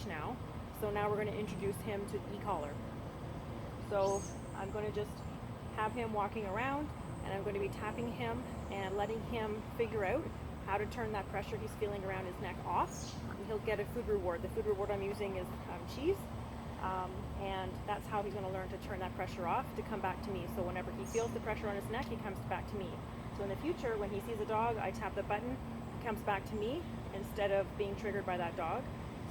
now. So now we're going to introduce him to the e-collar. So I'm going to just have him walking around, and I'm going to be tapping him and letting him figure out how to turn that pressure he's feeling around his neck off, and he'll get a food reward. The food reward I'm using is cheese, and that's how he's going to learn to turn that pressure off to come back to me. So whenever he feels the pressure on his neck, he comes back to me. So in the future, when he sees a dog, I tap the button, he comes back to me instead of being triggered by that dog.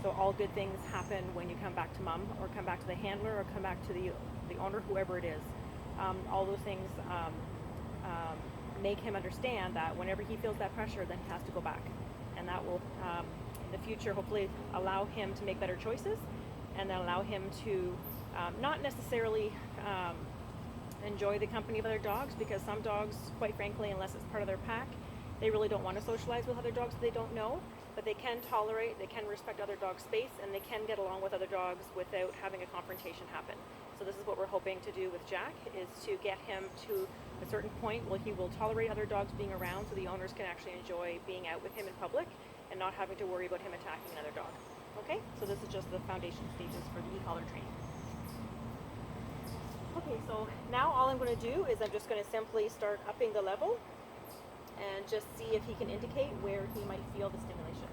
So all good things happen when you come back to mom, or come back to the handler, or come back to the owner, whoever it is. All those things make him understand that whenever he feels that pressure, then he has to go back. And that will, in the future, hopefully allow him to make better choices, and then allow him to not necessarily enjoy the company of other dogs, because some dogs, quite frankly, unless it's part of their pack, they really don't want to socialize with other dogs that they don't know. But they can tolerate, they can respect other dogs' space, and they can get along with other dogs without having a confrontation happen. So this is what we're hoping to do with Jack, is to get him to a certain point where he will tolerate other dogs being around, so the owners can actually enjoy being out with him in public and not having to worry about him attacking another dog. Okay, so this is just the foundation stages for the e-collar training. Okay, so now all I'm going to do is I'm just going to simply start upping the level and just see if he can indicate where he might feel the stimulation.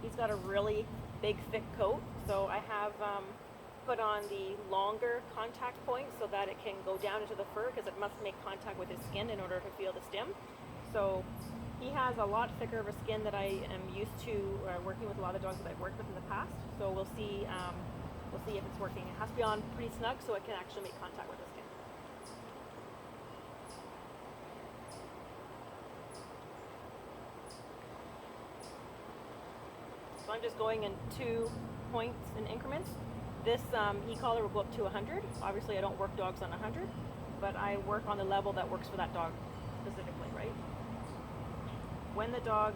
He's got a really big, thick coat, so I have put on the longer contact point so that it can go down into the fur, because it must make contact with his skin in order to feel the stim. So he has a lot thicker of a skin that I am used to working with a lot of dogs that I've worked with in the past. So we'll see if it's working. It has to be on pretty snug so it can actually make contact with the skin. So I'm just going in 2 points in increments. This e-collar will go up to 100. Obviously I don't work dogs on 100, but I work on the level that works for that dog specifically, right? When the dog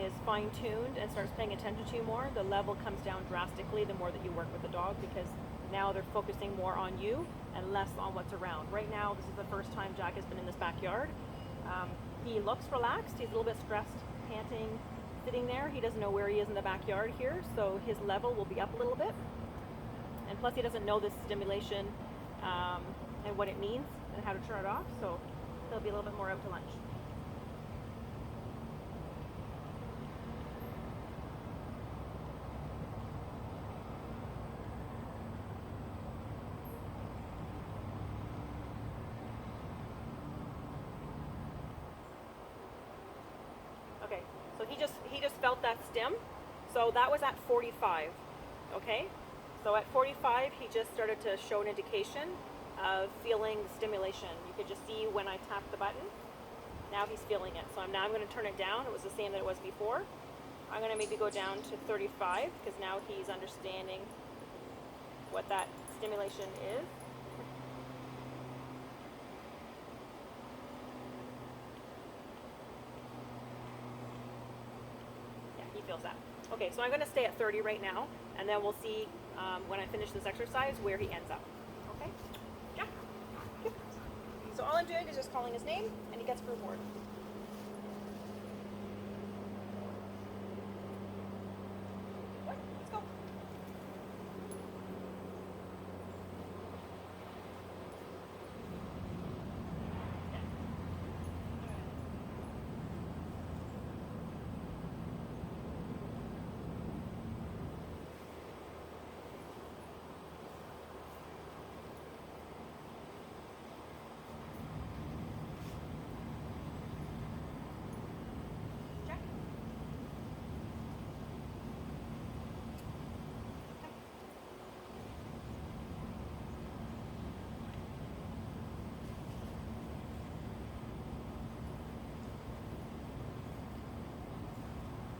is fine-tuned and starts paying attention to you more, the level comes down drastically the more that you work with the dog, because now they're focusing more on you and less on what's around. Right now, this is the first time Jack has been in this backyard. He looks relaxed. He's a little bit stressed, panting, sitting there. He doesn't know where he is in the backyard here, so his level will be up a little bit. And plus he doesn't know this stimulation and what it means and how to turn it off, so he'll be a little bit more out to lunch. Okay, so he just felt that stim. So that was at 45. Okay, so at 45 he just started to show an indication of feeling the stimulation. You could just see when I tapped the button. Now he's feeling it. So now I'm going to turn it down. It was the same that it was before. I'm going to maybe go down to 35, because now he's understanding what that stimulation is. He feels that. Okay, so I'm going to stay at 30 right now, and then we'll see when I finish this exercise where he ends up. Okay? Yeah. So all I'm doing is just calling his name, and he gets a reward. Let's go.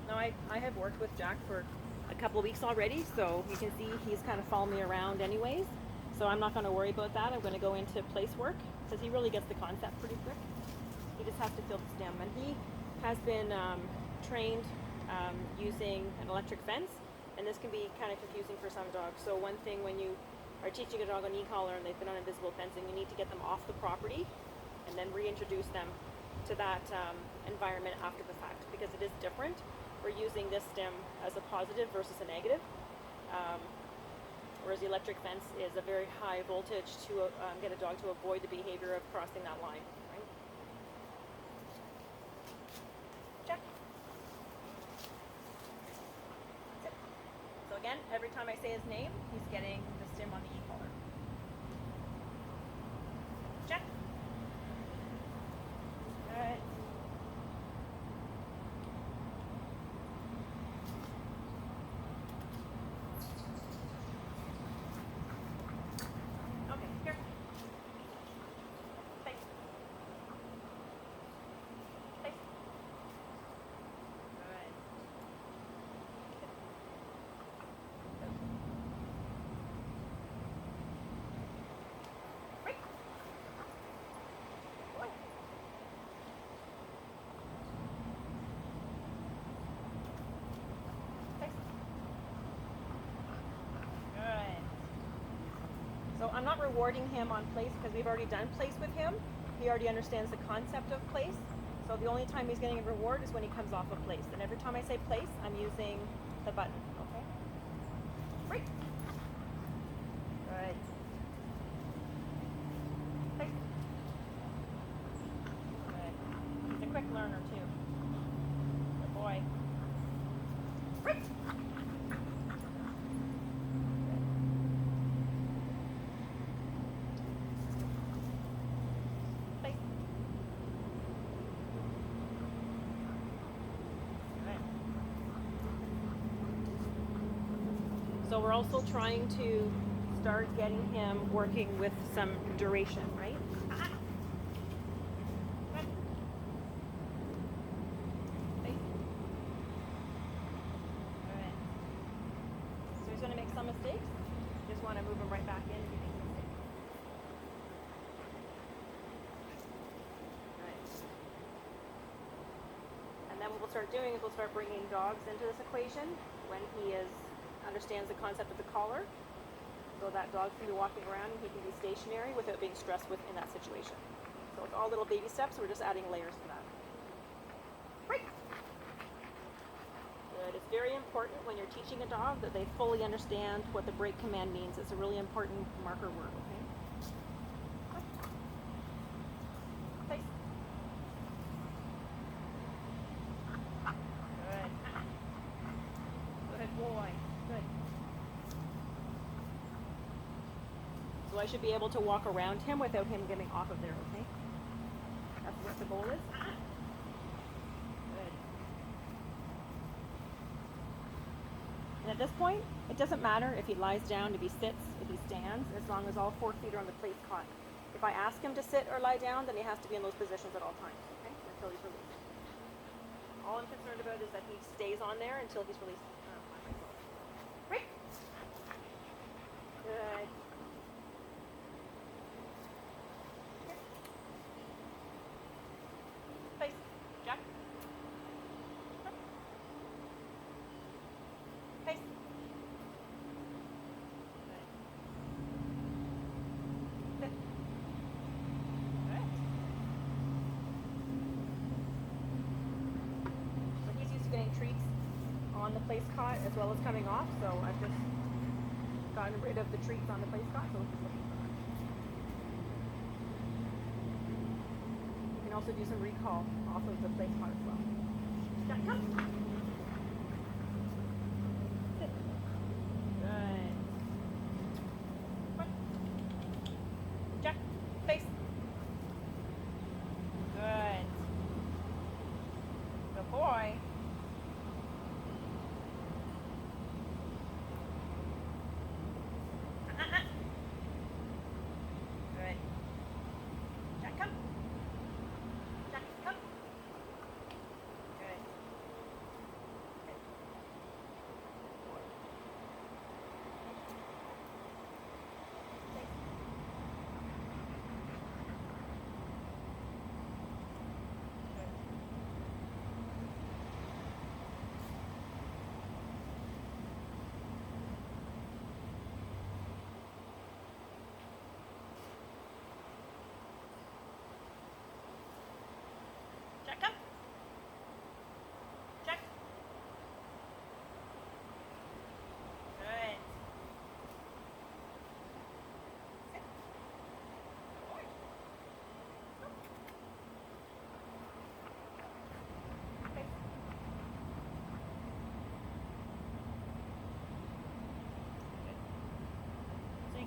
Now I have worked with Jack for a couple of weeks already, so you can see he's kind of following me around anyways. So I'm not going to worry about that. I'm going to go into place work, because he really gets the concept pretty quick. He just has to feel the stim, and he has been trained using an electric fence, and this can be kind of confusing for some dogs. So one thing, when you are teaching a dog on e-collar and they've been on invisible fencing, you need to get them off the property and then reintroduce them to that environment after the fact, because it is different we're using this stim as a positive versus a negative. Whereas the electric fence is a very high voltage to get a dog to avoid the behavior of crossing that line. Right? Check. Sit. So again, every time I say his name, he's getting the stim on the e-collar. Check. Good. Okay, here. Face. Face. Good. Break. Boy. Face. Good. So I'm not rewarding him on place because we've already done place with him. He already understands the concept of place. So the only time he's getting a reward is when he comes off of place. And every time I say place, I'm using the button. Okay? Break. Good. Place. Good. He's a quick learner too. Good boy. Break. Place. Good. So we're also trying to start getting him working with some duration, right? Good. Place. Good. So he's going to make some mistakes. Just want to move him right back in if he makes a mistake. Right. And then what we'll start doing is we'll start bringing dogs into this equation when he understands the concept of the collar. So that dog can be walking around and he can be stationary without being stressed in that situation. So it's all little baby steps. We're just adding layers to that. Break. Good. It's very important when you're teaching a dog that they fully understand what the break command means. It's a really important marker word. Okay. Place. Good. Good boy. Good. So I should be able to walk around him without him getting off of there, okay? That's what the goal is. Good. And at this point, it doesn't matter if he lies down, if he sits, if he stands, as long as all 4 feet are on the place caught. If I ask him to sit or lie down, then he has to be in those positions at all times, okay? Until he's released. All I'm concerned about is that he stays on there until he's released. Break. Good. Face. Jack. Face. Good. Sit. Good. So he's used to getting treats on the place cot as well as coming off, so I've just gotten rid of the treats on the place cot, so he's looking for them. You can also do some recall off of the place cot as well. Jack, come. Sit. Good. Come. Jack, face. Good. Good boy. Good. Jack, come. Jack, come. Good.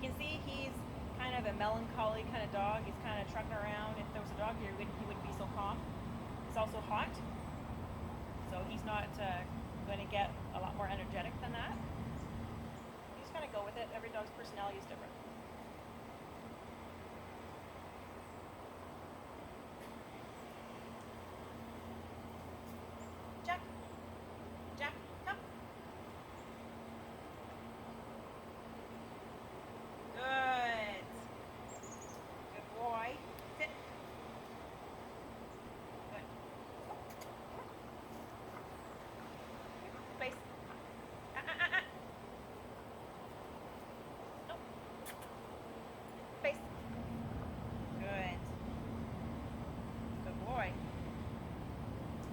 can see he's kind of a melancholy kind of dog. He's kind of trucking around. If there was a dog here, he wouldn't be so calm. It's also hot, so he's not going to get a lot more energetic than that. You just kind of go with it. Every dog's personality is different. Jack. Jack, come. Good. Good boy. Sit. Good. Place. Nope. Place. Good. Good boy.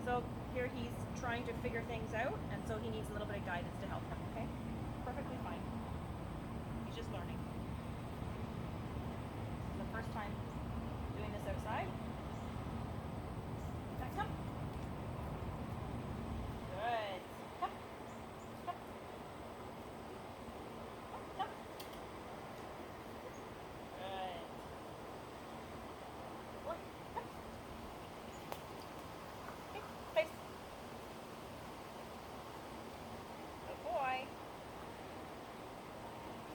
So here he's trying to figure things out, and so he needs a little bit of guidance to help him, okay? Perfectly fine. He's just learning. This is the first time doing this outside.